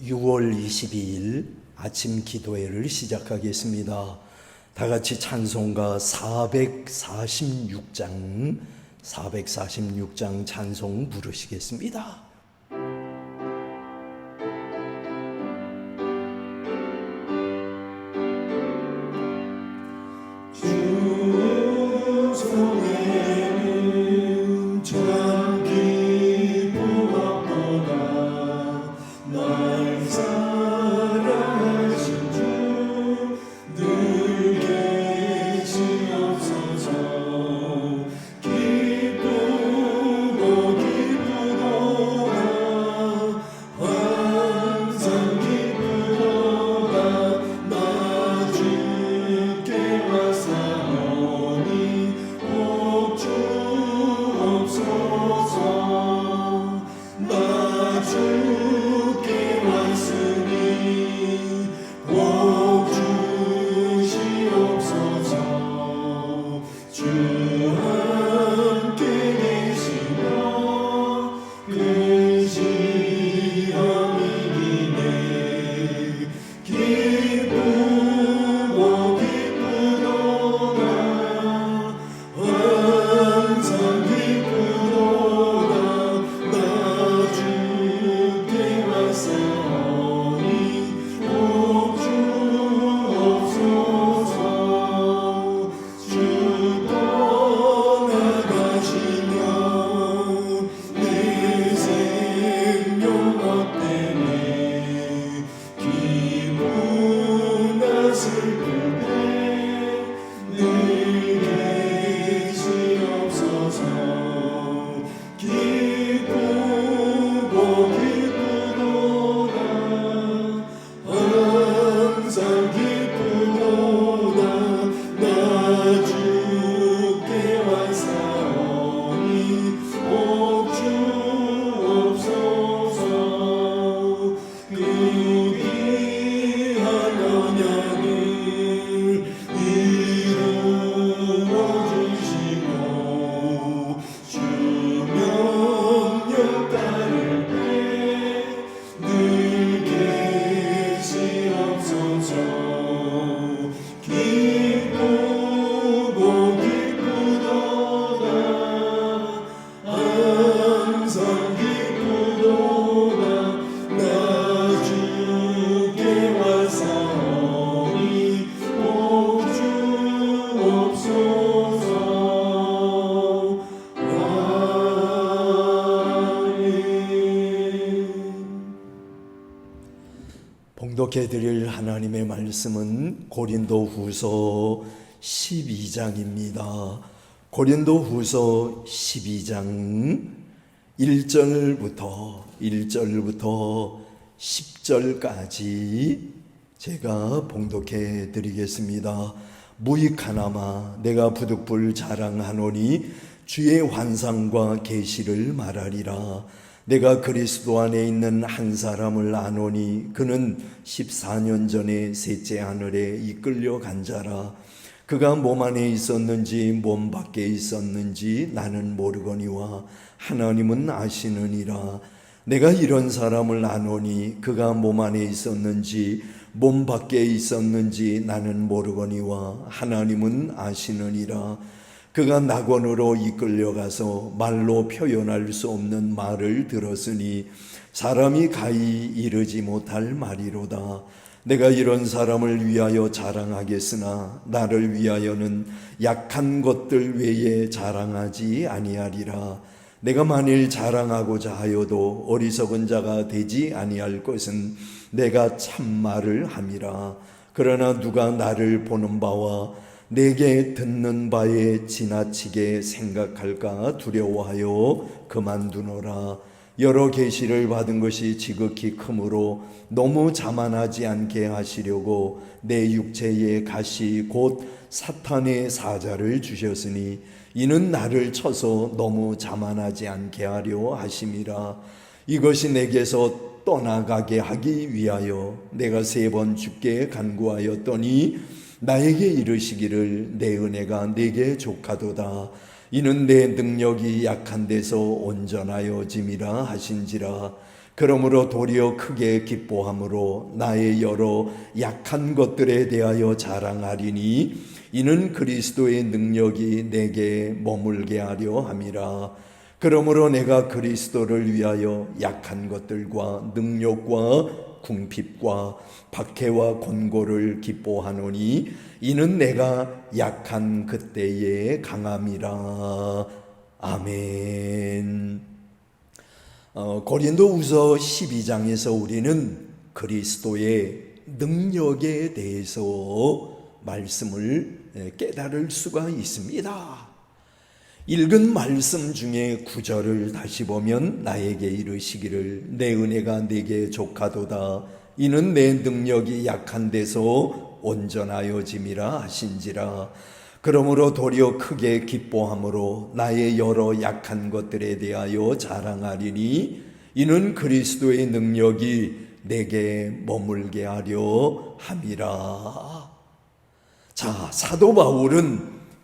6월 22일 아침 기도회를 시작하겠습니다. 다 같이 찬송가 446장 찬송 부르시겠습니다. 봉독해 드릴 하나님의 말씀은 고린도후서 12장입니다. 고린도후서 12장 1절부터 10절까지 제가 봉독해 드리겠습니다. 무익하나마 내가 부득불 자랑하노니 주의 환상과 계시를 말하리라. 내가 그리스도 안에 있는 한 사람을 아노니 그는 14년 전에 셋째 하늘에 이끌려 간 자라. 그가 몸 안에 있었는지 몸 밖에 있었는지 나는 모르거니와 하나님은 아시느니라. 내가 이런 사람을 아노니 그가 몸 안에 있었는지 몸 밖에 있었는지 나는 모르거니와 하나님은 아시느니라. 그가 낙원으로 이끌려가서 말로 표현할 수 없는 말을 들었으니 사람이 가히 이르지 못할 말이로다. 내가 이런 사람을 위하여 자랑하겠으나 나를 위하여는 약한 것들 외에 자랑하지 아니하리라. 내가 만일 자랑하고자 하여도 어리석은 자가 되지 아니할 것은 내가 참말을 함이라. 그러나 누가 나를 보는 바와 내게 듣는 바에 지나치게 생각할까 두려워하여 그만두노라. 여러 계시를 받은 것이 지극히 크므로 너무 자만하지 않게 하시려고 내 육체의 가시 곧 사탄의 사자를 주셨으니 이는 나를 쳐서 너무 자만하지 않게 하려 하심이라. 이것이 내게서 떠나가게 하기 위하여 내가 3번 주께 간구하였더니 나에게 이르시기를 내 은혜가 네게 족하도다. 이는 내 능력이 약한 데서 온전하여짐이라 하신지라. 그러므로 도리어 크게 기뻐함으로 나의 여러 약한 것들에 대하여 자랑하리니 이는 그리스도의 능력이 내게 머물게 하려 함이라. 그러므로 내가 그리스도를 위하여 약한 것들과 능력과 궁핍과 박해와 권고를 기뻐하노니 이는 내가 약한 그때에 강함이라. 아멘. 고린도후서 12장에서 우리는 그리스도의 능력에 대해서 말씀을 깨달을 수가 있습니다. 읽은 말씀 중에 9절을 다시 보면 나에게 이르시기를 내 은혜가 내게 족하도다 이는 내 능력이 약한 데서 온전하여짐이라 하신지라. 그러므로 도리어 크게 기뻐함으로 나의 여러 약한 것들에 대하여 자랑하리니 이는 그리스도의 능력이 내게 머물게 하려 함이라. 자, 사도 바울은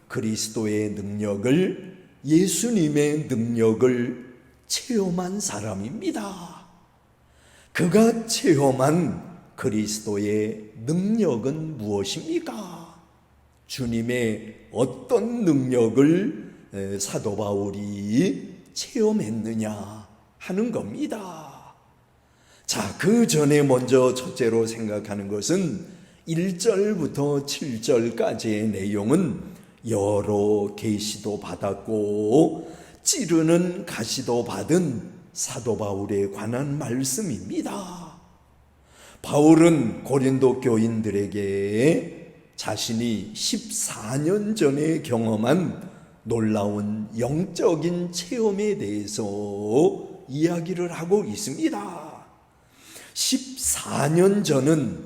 그리스도의 능력을, 예수님의 능력을 체험한 사람입니다. 그가 체험한 그리스도의 능력은 무엇입니까? 주님의 어떤 능력을 사도 바울이 체험했느냐 하는 겁니다. 자, 그 전에 먼저 첫째로 생각하는 것은 1절부터 7절까지의 내용은 여러 계시도 받았고 찌르는 가시도 받은 사도 바울에 관한 말씀입니다. 바울은 고린도 교인들에게 자신이 14년 전에 경험한 놀라운 영적인 체험에 대해서 이야기를 하고 있습니다. 14년 전은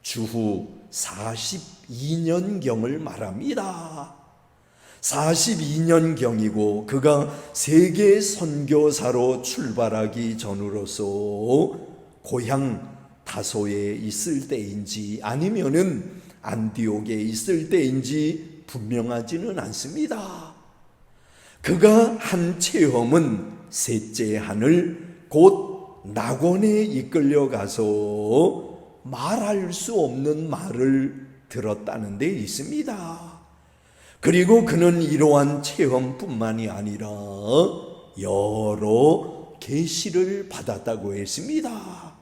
주후 42년경을 말합니다. 42년경이고 그가 세계 선교사로 출발하기 전으로서 고향 다소에 있을 때인지 아니면은 안디옥에 있을 때인지 분명하지는 않습니다. 그가 한 체험은 셋째 하늘 곧 낙원에 이끌려가서 말할 수 없는 말을 들었다는 데 있습니다. 그리고 그는 이러한 체험뿐만이 아니라 여러 계시를 받았다고 했습니다.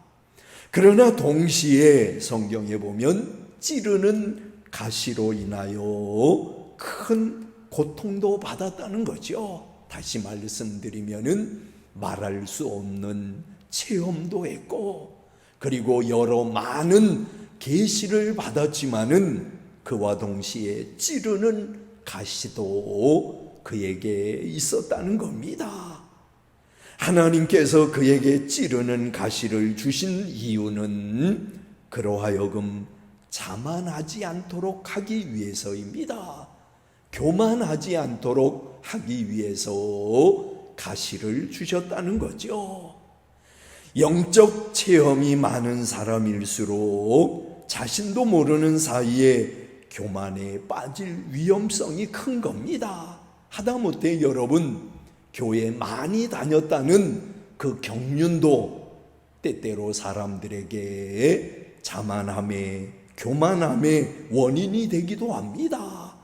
그러나 동시에 성경에 보면 찌르는 가시로 인하여 큰 고통도 받았다는 거죠. 다시 말씀드리면은 말할 수 없는 체험도 했고 그리고 여러 많은 계시를 받았지만은 그와 동시에 찌르는 가시도 그에게 있었다는 겁니다. 하나님께서 그에게 찌르는 가시를 주신 이유는 그러하여금 자만하지 않도록 하기 위해서입니다. 교만하지 않도록 하기 위해서 가시를 주셨다는 거죠. 영적 체험이 많은 사람일수록 자신도 모르는 사이에 교만에 빠질 위험성이 큰 겁니다. 하다못해 여러분 교회 많이 다녔다는 그 경륜도 때때로 사람들에게 자만함에 교만함의 원인이 되기도 합니다.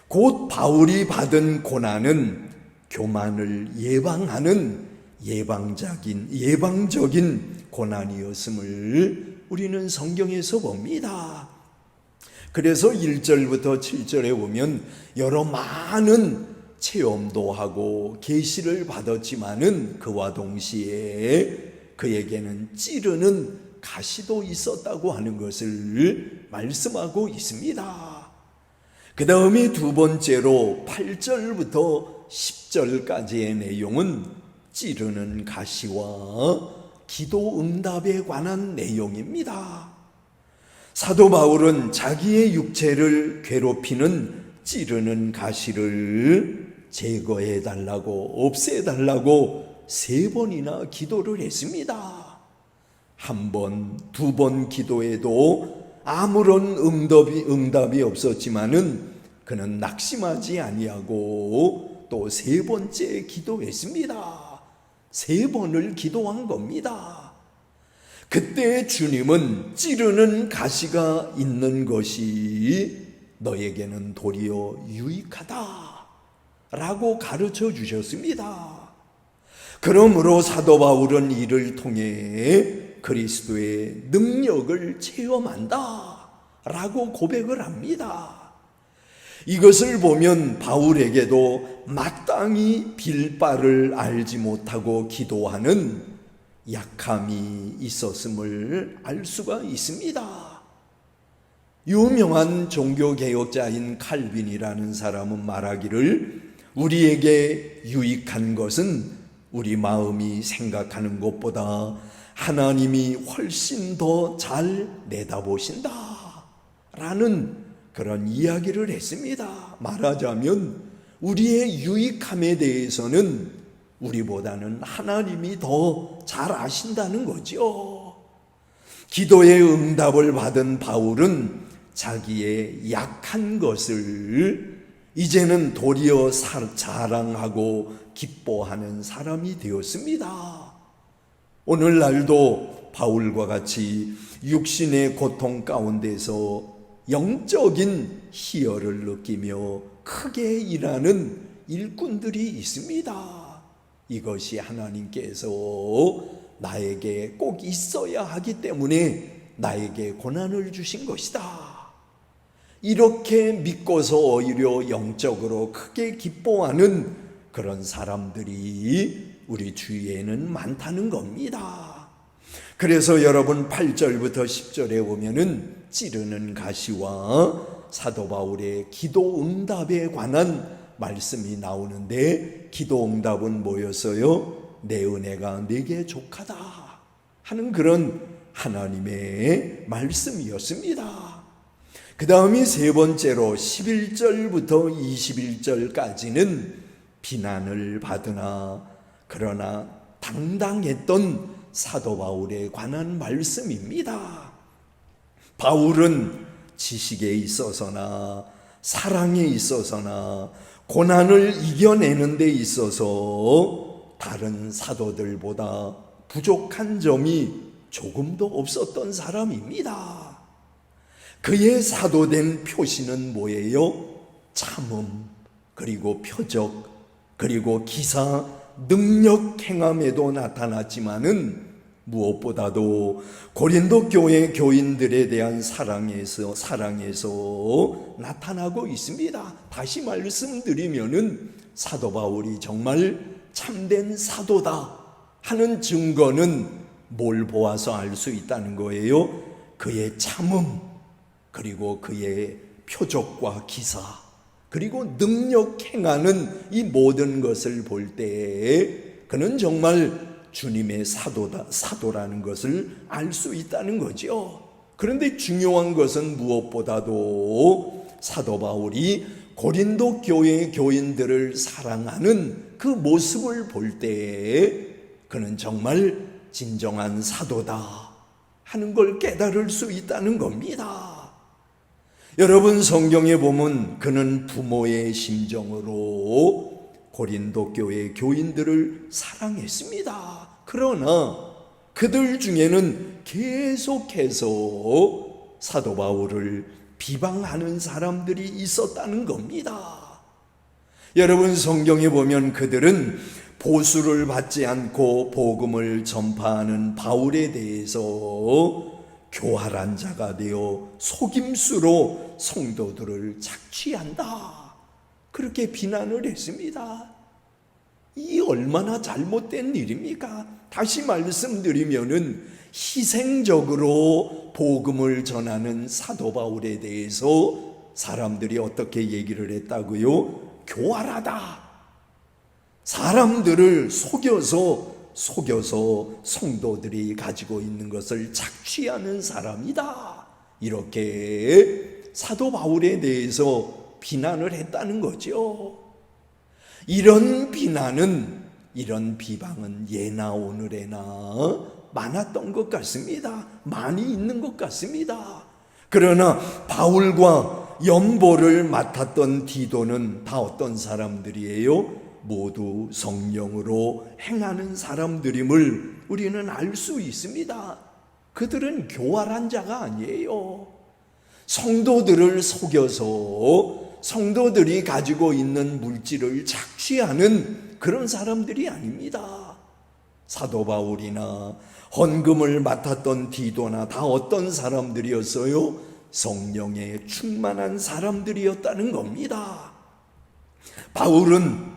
곧 바울이 받은 고난은 교만을 예방하는 예방적인 고난이었음을 우리는 성경에서 봅니다. 그래서 1절부터 7절에 보면 여러 많은 체험도 하고 계시를 받았지만은 그와 동시에 그에게는 찌르는 가시도 있었다고 하는 것을 말씀하고 있습니다. 그 다음에 두 번째로 8절부터 10절까지의 내용은 찌르는 가시와 기도 응답에 관한 내용입니다. 사도 바울은 자기의 육체를 괴롭히는 찌르는 가시를 제거해 달라고 없애 달라고 3번이나 기도를 했습니다. 한 번, 2번 기도해도 아무런 응답이 없었지만은 그는 낙심하지 아니하고 또 3번째 기도했습니다. 3번을 기도한 겁니다. 그때 주님은 찌르는 가시가 있는 것이 너에게는 도리어 유익하다 라고 가르쳐 주셨습니다. 그러므로 사도 바울은 이를 통해 그리스도의 능력을 체험한다 라고 고백을 합니다. 이것을 보면 바울에게도 마땅히 빌 바를 알지 못하고 기도하는 약함이 있었음을 알 수가 있습니다. 유명한 종교개혁자인 칼빈이라는 사람은 말하기를 우리에게 유익한 것은 우리 마음이 생각하는 것보다 하나님이 훨씬 더 잘 내다보신다 라는 그런 이야기를 했습니다. 말하자면 우리의 유익함에 대해서는 우리보다는 하나님이 더 잘 아신다는 거죠. 기도의 응답을 받은 바울은 자기의 약한 것을 이제는 도리어 자랑하고 기뻐하는 사람이 되었습니다. 오늘날도 바울과 같이 육신의 고통 가운데서 영적인 희열을 느끼며 크게 일하는 일꾼들이 있습니다. 이것이 하나님께서 나에게 꼭 있어야 하기 때문에 나에게 고난을 주신 것이다. 이렇게 믿고서 오히려 영적으로 크게 기뻐하는 그런 사람들이 우리 주위에는 많다는 겁니다. 그래서 여러분 8절부터 10절에 보면은 찌르는 가시와 사도 바울의 기도 응답에 관한 말씀이 나오는데 기도 응답은 뭐였어요? 내 은혜가 내게 족하다 하는 그런 하나님의 말씀이었습니다. 그 다음이 3번째로 11절부터 21절까지는 비난을 받으나 그러나 당당했던 사도 바울에 관한 말씀입니다. 바울은 지식에 있어서나 사랑에 있어서나 고난을 이겨내는 데 있어서 다른 사도들보다 부족한 점이 조금도 없었던 사람입니다. 그의 사도된 표시는 뭐예요? 참음, 그리고 표적, 그리고 기사, 능력 행함에도 나타났지만은 무엇보다도 고린도 교회 교인들에 대한 사랑에서 나타나고 있습니다. 다시 말씀드리면은 사도 바울이 정말 참된 사도다 하는 증거는 뭘 보아서 알 수 있다는 거예요? 그의 참음, 그리고 그의 표적과 기사, 그리고 능력 행하는 이 모든 것을 볼 때 그는 정말 주님의 사도라는 것을 알 수 있다는 거죠. 그런데 중요한 것은 무엇보다도 사도 바울이 고린도 교회 교인들을 사랑하는 그 모습을 볼 때 그는 정말 진정한 사도다 하는 걸 깨달을 수 있다는 겁니다. 여러분 성경에 보면 그는 부모의 심정으로 고린도 교회 교인들을 사랑했습니다. 그러나 그들 중에는 계속해서 사도 바울을 비방하는 사람들이 있었다는 겁니다. 여러분 성경에 보면 그들은 보수를 받지 않고 복음을 전파하는 바울에 대해서 교활한 자가 되어 속임수로 성도들을 착취한다, 그렇게 비난을 했습니다. 이 얼마나 잘못된 일입니까? 다시 말씀드리면은 희생적으로 복음을 전하는 사도 바울에 대해서 사람들이 어떻게 얘기를 했다고요? 교활하다. 사람들을 속여서 성도들이 가지고 있는 것을 착취하는 사람이다. 이렇게 사도 바울에 대해서 비난을 했다는 거죠. 이런 비난은, 이런 비방은 예나 오늘에나 많았던 것 같습니다. 많이 있는 것 같습니다. 그러나 바울과 연보를 맡았던 디도는 다 어떤 사람들이에요? 모두 성령으로 행하는 사람들임을 우리는 알 수 있습니다. 그들은 교활한 자가 아니에요. 성도들을 속여서 성도들이 가지고 있는 물질을 착취하는 그런 사람들이 아닙니다. 사도 바울이나 헌금을 맡았던 디도나 다 어떤 사람들이었어요? 성령에 충만한 사람들이었다는 겁니다. 바울은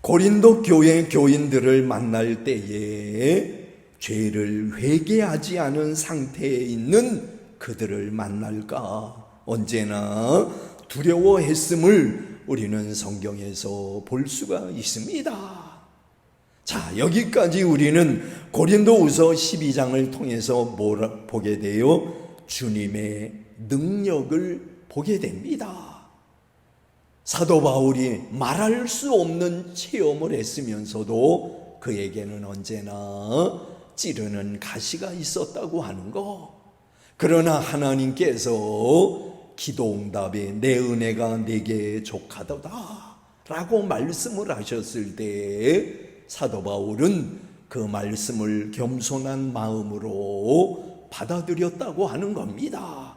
고린도 교회 교인들을 만날 때에 죄를 회개하지 않은 상태에 있는 그들을 만날까 언제나 두려워했음을 우리는 성경에서 볼 수가 있습니다. 자, 여기까지 우리는 고린도후서 12장을 통해서 뭘 보게 돼요? 주님의 능력을 보게 됩니다. 사도 바울이 말할 수 없는 체험을 했으면서도 그에게는 언제나 찌르는 가시가 있었다고 하는 거. 그러나 하나님께서 기도응답에 내 은혜가 내게 족하도다 라고 말씀을 하셨을 때 사도 바울은 그 말씀을 겸손한 마음으로 받아들였다고 하는 겁니다.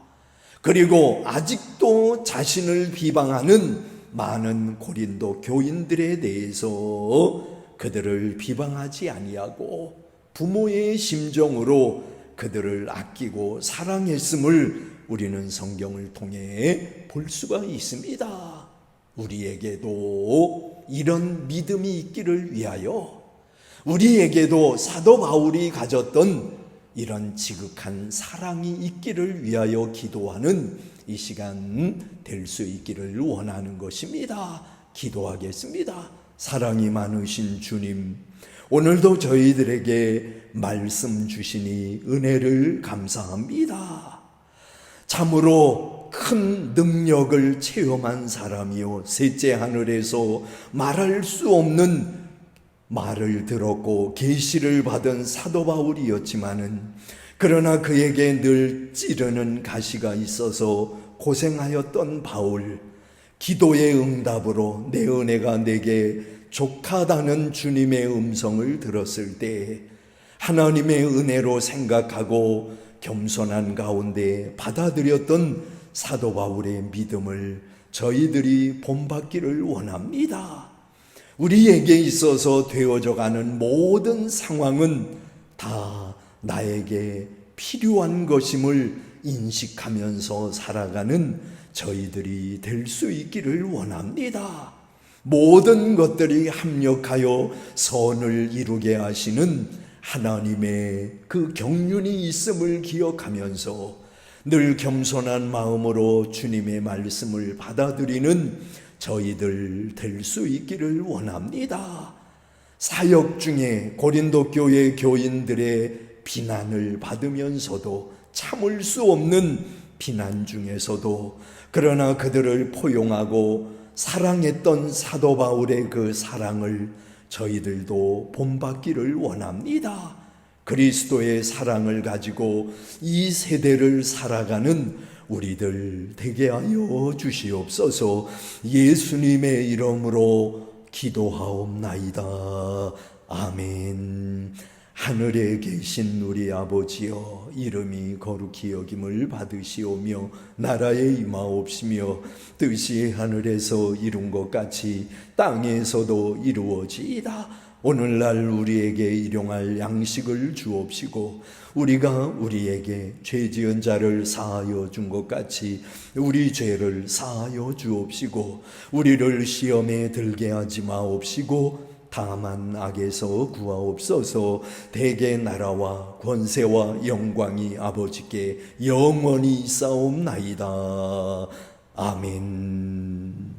그리고 아직도 자신을 비방하는 많은 고린도 교인들에 대해서 그들을 비방하지 아니하고 부모의 심정으로 그들을 아끼고 사랑했음을 우리는 성경을 통해 볼 수가 있습니다. 우리에게도 이런 믿음이 있기를 위하여, 우리에게도 사도 바울이 가졌던 이런 지극한 사랑이 있기를 위하여 기도하는 이 시간 될 수 있기를 원하는 것입니다. 기도하겠습니다. 사랑이 많으신 주님, 오늘도 저희들에게 말씀 주시니 은혜를 감사합니다. 참으로 큰 능력을 체험한 사람이요, 셋째 하늘에서 말할 수 없는 말을 들었고 계시를 받은 사도 바울이었지만은, 그러나 그에게 늘 찌르는 가시가 있어서 고생하였던 바울, 기도의 응답으로 내 은혜가 내게 족하다는 주님의 음성을 들었을 때 하나님의 은혜로 생각하고 겸손한 가운데 받아들였던 사도 바울의 믿음을 저희들이 본받기를 원합니다. 우리에게 있어서 되어져가는 모든 상황은 다 나에게 필요한 것임을 인식하면서 살아가는 저희들이 될 수 있기를 원합니다. 모든 것들이 합력하여 선을 이루게 하시는 하나님의 그 경륜이 있음을 기억하면서 늘 겸손한 마음으로 주님의 말씀을 받아들이는 저희들 될 수 있기를 원합니다. 사역 중에 고린도 교회 교인들의 비난을 받으면서도 참을 수 없는 비난 중에서도 그러나 그들을 포용하고 사랑했던 사도 바울의 그 사랑을 저희들도 본받기를 원합니다. 그리스도의 사랑을 가지고 이 세대를 살아가는 우리들 되게 하여 주시옵소서. 예수님의 이름으로 기도하옵나이다. 아멘. 하늘에 계신 우리 아버지여, 이름이 거룩히 여김을 받으시오며 나라에 임하옵시며 뜻이 하늘에서 이룬 것 같이 땅에서도 이루어지이다. 오늘날 우리에게 일용할 양식을 주옵시고 우리가 우리에게 죄 지은 자를 사하여 준 것 같이 우리 죄를 사하여 주옵시고 우리를 시험에 들게 하지 마옵시고 다만 악에서 구하옵소서. 대개 나라와 권세와 영광이 아버지께 영원히 있사옵나이다. 아멘.